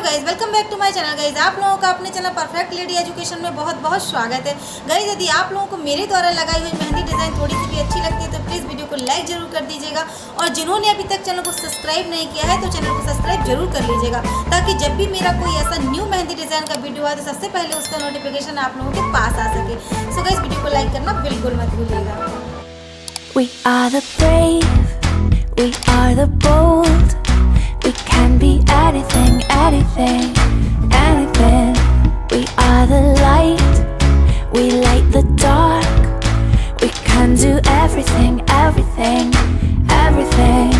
Guys, welcome back to my channel. Guys, आप लोगों का अपने चैनल परफेक्ट लेडी एजुकेशन में बहुत बहुत स्वागत है। गाइज, यदि आप लोगों को मेरे द्वारा लगाई हुई मेहंदी डिज़ाइन थोड़ी सी भी अच्छी लगती है तो प्लीज़ वीडियो को लाइक जरूर कर दीजिएगा। और जिन्होंने अभी तक चैनल को सब्सक्राइब नहीं किया है तो चैनल को सब्सक्राइब जरूर कर लीजिएगा, ताकि जब भी मेरा कोई ऐसा न्यू मेहंदी डिज़ाइन का वीडियो आए तो सबसे पहले उसका नोटिफिकेशन आप लोगों के पास आ सके। सो गाइज, वीडियो को लाइक करना बिल्कुल मत भूलिएगा। We are the brave, we are the bold. We can be anything, anything, anything. We are the light, we light the dark. We can do everything, everything, everything.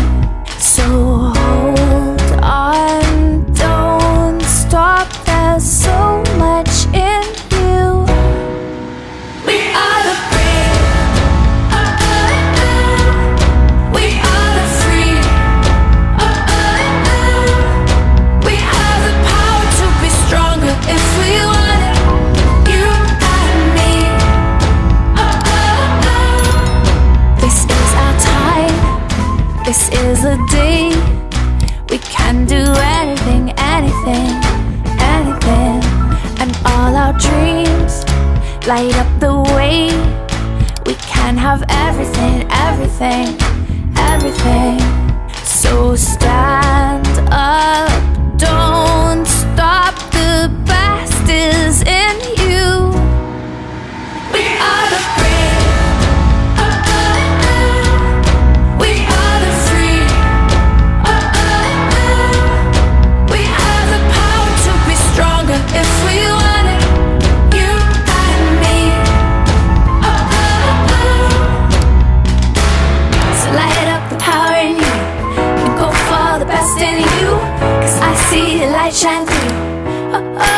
So hold on, don't stop, there's so much in you. We are the This is a day we can do anything, anything, anything. And all our dreams light up the way. We can have everything, everything, everything. So stand up, don't stop, the best is in you. We are the brave. If we want it, you and me. So light up the power in you and go for the best in you, 'cause I see the light shine through.